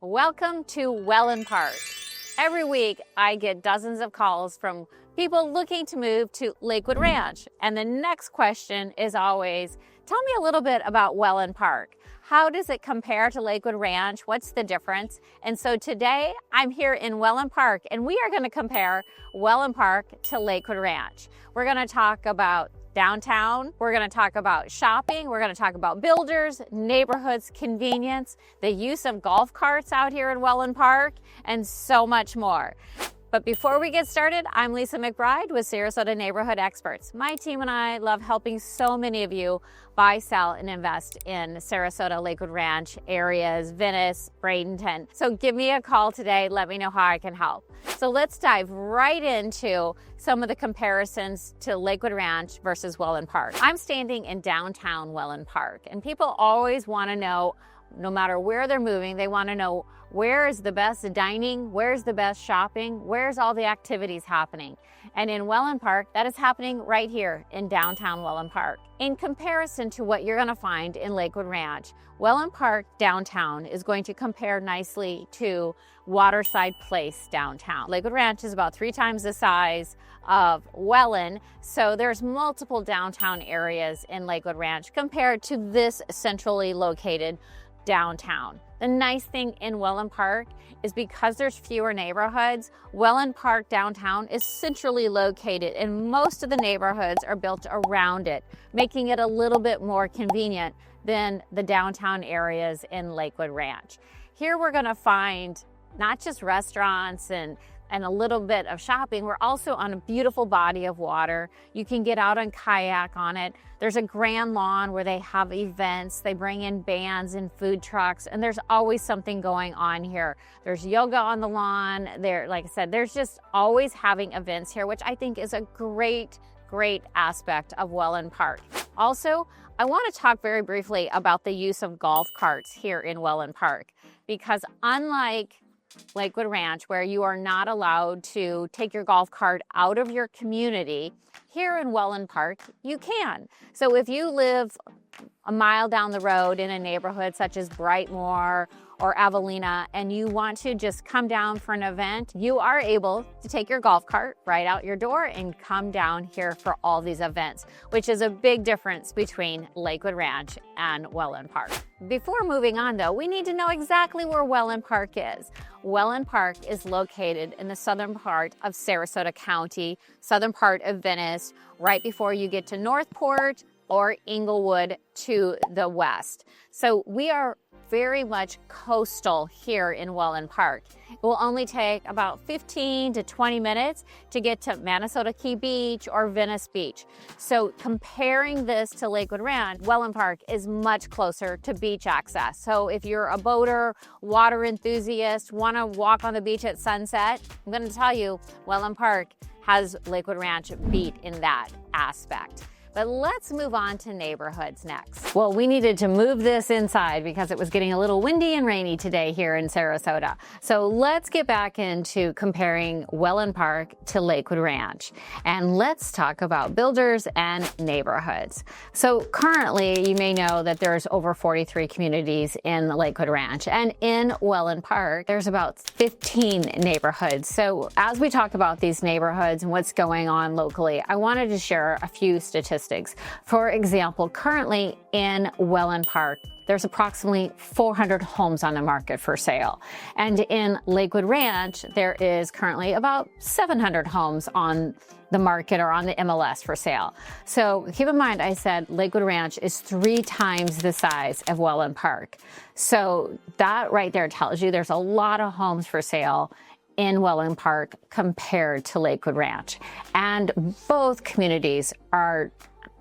Welcome to Wellen Park. Every week I get dozens of calls from people looking to move to Lakewood Ranch. And the next question is always, tell me a little bit about Wellen Park. How does it compare to Lakewood Ranch? What's the difference? And so today I'm here in Wellen Park and we are going to compare Wellen Park to Lakewood Ranch. We're going to talk about downtown, we're going to talk about shopping, we're going to talk about builders, neighborhoods, convenience, the use of golf carts out here in Wellen Park, and so much more. But before we get started, I'm Lisa McBride with Sarasota Neighborhood Experts. My team and I love helping so many of you buy, sell, and invest in Sarasota, Lakewood Ranch areas, Venice, Bradenton. So give me a call today. Let me know how I can help. So let's dive right into some of the comparisons to Lakewood Ranch versus Wellen Park. I'm standing in downtown Wellen Park, and people always want to know, no matter where they're moving, they want to know where is the best dining, where's the best shopping, where's all the activities happening. And in Wellen Park, that is happening right here in downtown Wellen Park. In comparison to what you're going to find in Lakewood Ranch, Wellen Park downtown is going to compare nicely to Waterside Place downtown. Lakewood Ranch is about 3 times the size of Wellen, so there's multiple downtown areas in Lakewood Ranch compared to this centrally located downtown. The nice thing in Wellen Park is because there's fewer neighborhoods, Wellen Park downtown is centrally located and most of the neighborhoods are built around it, making it a little bit more convenient than the downtown areas in Lakewood Ranch. Here we're going to find not just restaurants and a little bit of shopping. We're also on a beautiful body of water. You can get out and kayak on it. There's a grand lawn where they have events. They bring in bands and food trucks, and there's always something going on here. There's yoga on the lawn. There, like I said, there's just always having events here, which I think is a great aspect of Wellen Park. Also, I want to talk very briefly about the use of golf carts here in Wellen Park, because unlike Lakewood Ranch, where you are not allowed to take your golf cart out of your community, here in Wellen Park, you can. So if you live a mile down the road in a neighborhood such as Brightmoor or Avelina, and you want to just come down for an event, you are able to take your golf cart right out your door and come down here for all these events, which is a big difference between Lakewood Ranch and Wellen Park. Before moving on though, we need to know exactly where Wellen Park is. Wellen Park is located in the southern part of Sarasota County, southern part of Venice, right before you get to Northport or Inglewood to the west. So we are very much coastal here in Wellen Park. It will only take about 15 to 20 minutes to get to Manatee Key Beach or Venice Beach. So comparing this to Lakewood Ranch, Wellen Park is much closer to beach access. So if you're a boater, water enthusiast, want to walk on the beach at sunset, I'm going to tell you, Wellen Park has Lakewood Ranch beat in that aspect. But let's move on to neighborhoods next. Well, we needed to move this inside because it was getting a little windy and rainy today here in Sarasota. So let's get back into comparing Wellen Park to Lakewood Ranch. And let's talk about builders and neighborhoods. So currently, you may know that there's over 43 communities in Lakewood Ranch. And in Wellen Park, there's about 15 neighborhoods. So as we talk about these neighborhoods and what's going on locally, I wanted to share a few statistics. For example, currently in Wellen Park, there's approximately 400 homes on the market for sale. And in Lakewood Ranch, there is currently about 700 homes on the market or on the MLS for sale. So keep in mind, I said Lakewood Ranch is 3 times the size of Wellen Park. So that right there tells you there's a lot of homes for sale in Wellen Park compared to Lakewood Ranch. And both communities are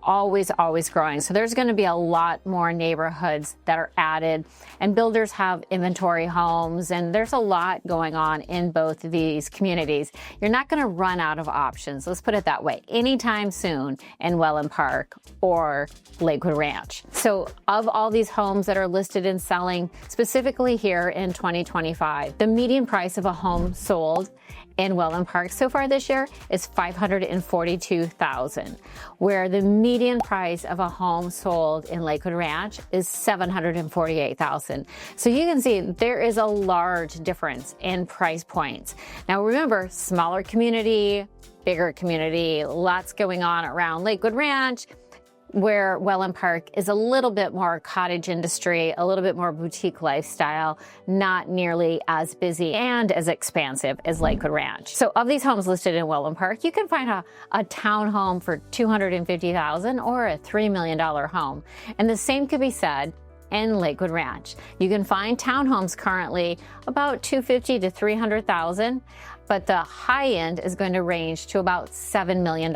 always growing. So there's going to be a lot more neighborhoods that are added, and builders have inventory homes, and there's a lot going on in both of these communities. You're not going to run out of options, let's put it that way, anytime soon in Wellen Park or Lakewood Ranch. So of all these homes that are listed and selling, specifically here in 2025, the median price of a home sold in Wellen Park so far this year is $542,000, where the median price of a home sold in Lakewood Ranch is $748,000. So you can see there is a large difference in price points. Now remember, smaller community, bigger community, lots going on around Lakewood Ranch, where Wellen Park is a little bit more cottage industry, a little bit more boutique lifestyle, not nearly as busy and as expansive as Lakewood Ranch. So of these homes listed in Wellen Park, you can find a townhome for $250,000 or a $3 million home. And the same could be said in Lakewood Ranch. You can find townhomes currently about $250,000 to $300,000, but the high end is going to range to about $7 million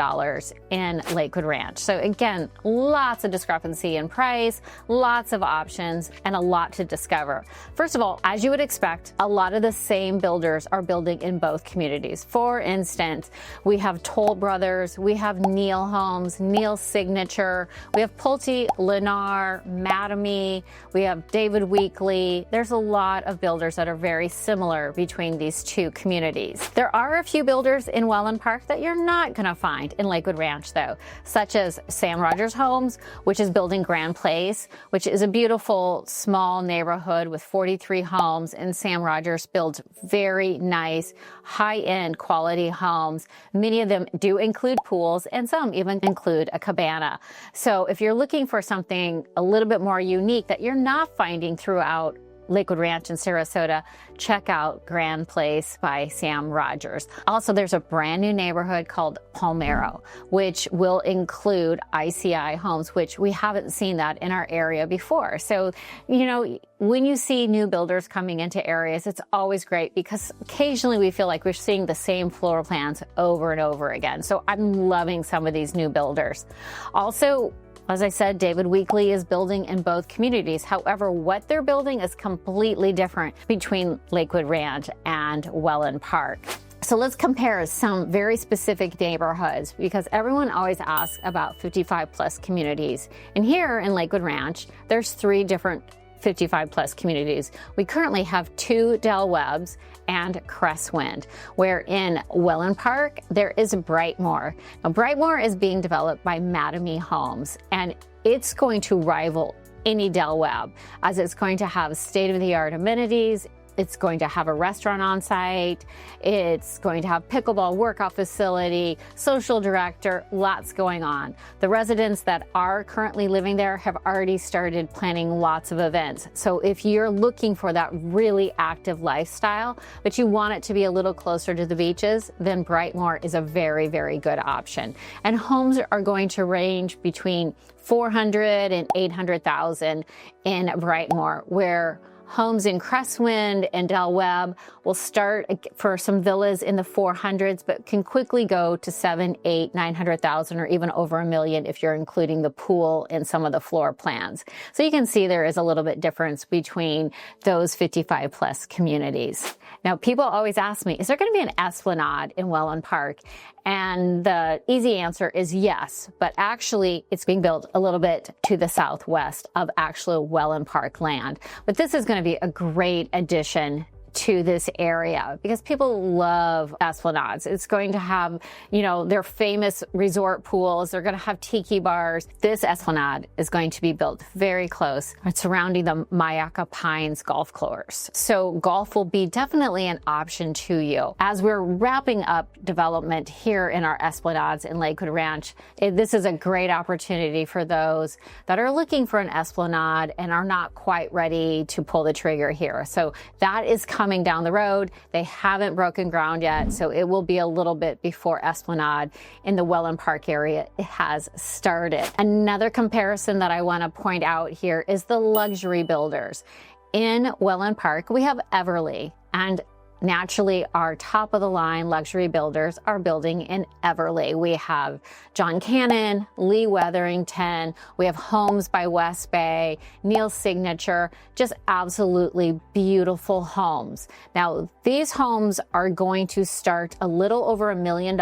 in Lakewood Ranch. So again, lots of discrepancy in price, lots of options, and a lot to discover. First of all, as you would expect, a lot of the same builders are building in both communities. For instance, we have Toll Brothers, we have Neal Homes, Neal Signature, we have Pulte, Lennar, Mattamy, we have David Weekley. There's a lot of builders that are very similar between these two communities. There are a few builders in Wellen Park that you're not going to find in Lakewood Ranch, though, such as Sam Rogers Homes, which is building Grand Place, which is a beautiful small neighborhood with 43 homes, and Sam Rogers builds very nice, high-end quality homes. Many of them do include pools, and some even include a cabana. So if you're looking for something a little bit more unique that you're not finding throughout Lakewood Ranch in Sarasota, check out Grand Place by Sam Rogers. Also, there's a brand new neighborhood called Palmero, which will include ICI homes, which we haven't seen that in our area before. So, you know, when you see new builders coming into areas, it's always great because occasionally we feel like we're seeing the same floor plans over and over again. So I'm loving some of these new builders. Also, as I said, David Weekley is building in both communities. However, what they're building is completely different between Lakewood Ranch and Wellen Park. So let's compare some very specific neighborhoods because everyone always asks about 55 plus communities. And here in Lakewood Ranch, there's 3 different 55 plus communities. We currently have 2 Del Webbs and Crestwind, where in Wellen Park, there is Brightmoor. Now, Brightmoor is being developed by Mattamy Homes, and it's going to rival any Del Webb, as it's going to have state-of-the-art amenities. It's going to have a restaurant on site. It's going to have pickleball workout facility, social director, lots going on. The residents that are currently living there have already started planning lots of events. So if you're looking for that really active lifestyle, but you want it to be a little closer to the beaches, then Brightmoor is a very, very good option. And homes are going to range between $400,000 and $800,000 in Brightmoor, where homes in Crestwind and Del Webb will start for some villas in the 400s, but can quickly go to 7, 8, 900,000 or even over $1 million if you're including the pool in some of the floor plans. So you can see there is a little bit difference between those 55 plus communities. Now, people always ask me, is there going to be an Esplanade in Wellen Park? And the easy answer is yes, but actually it's being built a little bit to the southwest of actual Wellen Park land. But this is going to be a great addition to this area because people love Esplanades. It's going to have, you know, their famous resort pools. They're going to have tiki bars. This Esplanade is going to be built very close surrounding the Mayaca Pines golf course. So golf will be definitely an option to you. As we're wrapping up development here in our Esplanades in Lakewood Ranch, this is a great opportunity for those that are looking for an Esplanade and are not quite ready to pull the trigger here. So that is coming down the road. They haven't broken ground yet, so it will be a little bit before Esplanade in the Wellen Park area has started. Another comparison that I want to point out here is the luxury builders. In Wellen Park, we have Everly, and naturally, our top-of-the-line luxury builders are building in Everly. We have John Cannon, Lee Weatherington, we have Homes by West Bay, Neal Signature, just absolutely beautiful homes. Now, these homes are going to start a little over $1 million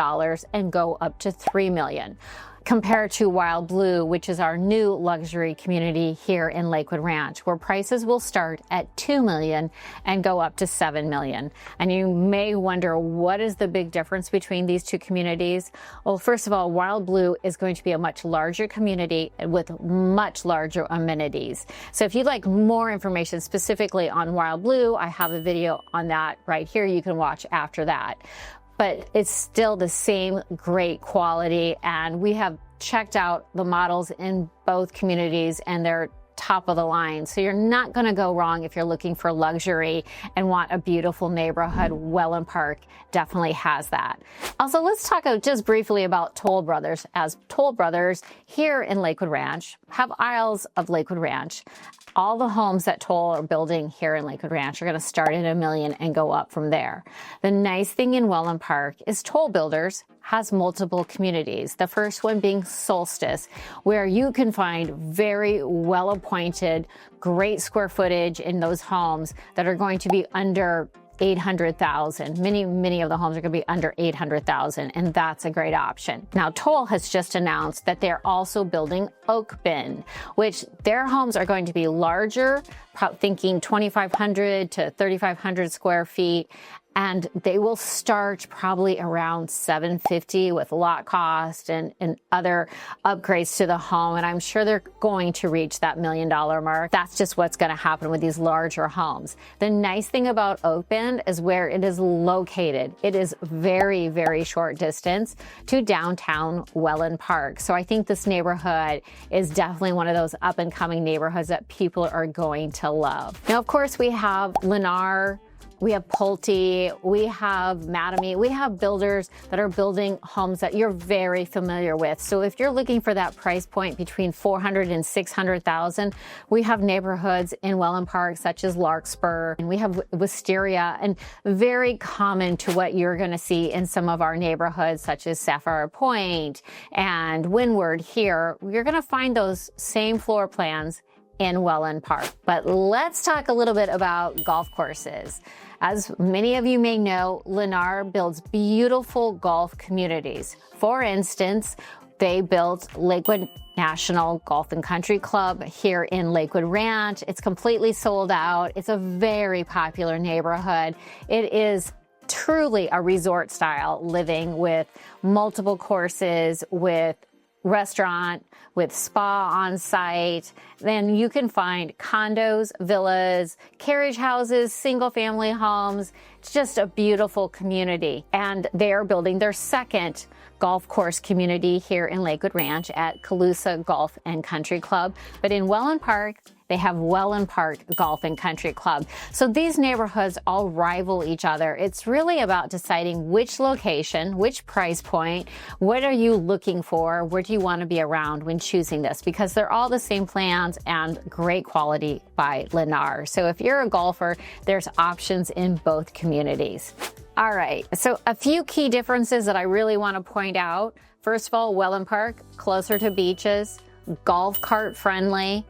and go up to $3 million. compared to Wild Blue, which is our new luxury community here in Lakewood Ranch, where prices will start at $2 million and go up to $7 million. And you may wonder, what is the big difference between these two communities? Well, first of all, Wild Blue is going to be a much larger community with much larger amenities. So if you'd like more information specifically on Wild Blue, I have a video on that right here you can watch after that. But it's still the same great quality, and we have checked out the models in both communities and they're top of the line. So you're not going to go wrong if you're looking for luxury and want a beautiful neighborhood. Wellen Park definitely has that. Also, let's talk just briefly about Toll Brothers, as Toll Brothers here in Lakewood Ranch have aisles of Lakewood Ranch. All the homes that Toll are building here in Lakewood Ranch are going to start at $1 million and go up from there. The nice thing in Wellen Park is Toll Builders has multiple communities. The first one being Solstice, where you can find very well-appointed, great square footage in those homes that are going to be under 800,000. Many of the homes are going to be under 800,000, and that's a great option. Now, Toll has just announced that they're also building Oak Bend, which their homes are going to be larger, thinking 2,500 to 3,500 square feet. And they will start probably around $750 with lot cost and other upgrades to the home. And I'm sure they're going to reach that $1 million mark. That's just what's going to happen with these larger homes. The nice thing about Oak Bend is where it is located. It is very, very short distance to downtown Wellen Park. So I think this neighborhood is definitely one of those up and coming neighborhoods that people are going to love. Now, of course, we have Lennar, we have Pulte, we have Manatee, we have builders that are building homes that you're very familiar with. So if you're looking for that price point between $400,000 and $600,000, we have neighborhoods in Wellen Park such as Larkspur, and we have Wisteria, and very common to what you're going to see in some of our neighborhoods such as Sapphire Point and Windward here. You're going to find those same floor plans in Wellen Park. But let's talk a little bit about golf courses. As many of you may know, Lennar builds beautiful golf communities. For instance, they built Lakewood National Golf and Country Club here in Lakewood Ranch. It's completely sold out. It's a very popular neighborhood. It is truly a resort style living with multiple courses, with restaurant, with spa on site. Then you can find condos, villas, carriage houses, single family homes. It's just a beautiful community. And they are building their second golf course community here in Lakewood Ranch at Calusa Golf and Country Club. But in Wellen Park, they have Wellen Park Golf and Country Club. So these neighborhoods all rival each other. It's really about deciding which location, which price point, what are you looking for, where do you want to be around when choosing this, because they're all the same plans and great quality by Lennar. So if you're a golfer, there's options in both communities. All right, so a few key differences that I really want to point out. First of all, Wellen Park, closer to beaches, golf cart friendly,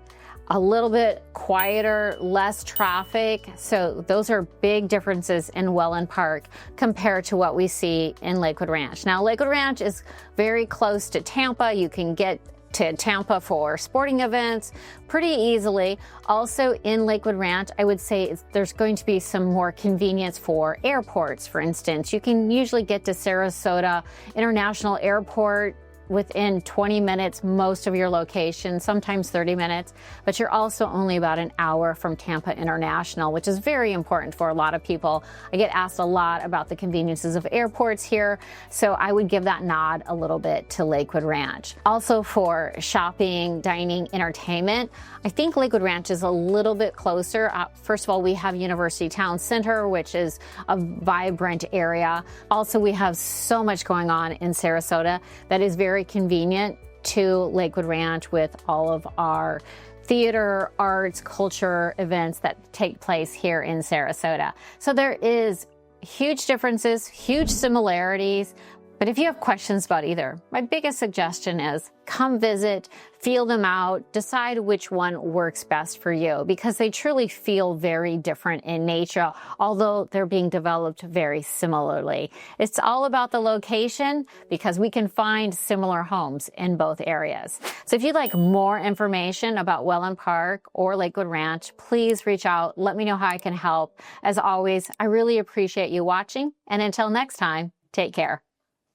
a little bit quieter, less traffic. So those are big differences in Wellen Park compared to what we see in Lakewood Ranch. Now, Lakewood Ranch is very close to Tampa. You can get to Tampa for sporting events pretty easily. Also in Lakewood Ranch, I would say there's going to be some more convenience for airports. For instance, you can usually get to Sarasota International Airport within 20 minutes, most of your locations, sometimes 30 minutes, but you're also only about an hour from Tampa International, which is very important for a lot of people. I get asked a lot about the conveniences of airports here, so I would give that nod a little bit to Lakewood Ranch. Also for shopping, dining, entertainment, I think Lakewood Ranch is a little bit closer. First of all, we have University Town Center, which is a vibrant area. Also, we have so much going on in Sarasota that is very convenient to Lakewood Ranch with all of our theater, arts, culture events that take place here in Sarasota. So there is huge differences, huge similarities, But if you have questions about either, my biggest suggestion is come visit, feel them out, decide which one works best for you, because they truly feel very different in nature, although they're being developed very similarly. It's all about the location, because we can find similar homes in both areas. So if you'd like more information about Wellen Park or Lakewood Ranch, please reach out. Let me know how I can help. As always, I really appreciate you watching, and until next time, take care.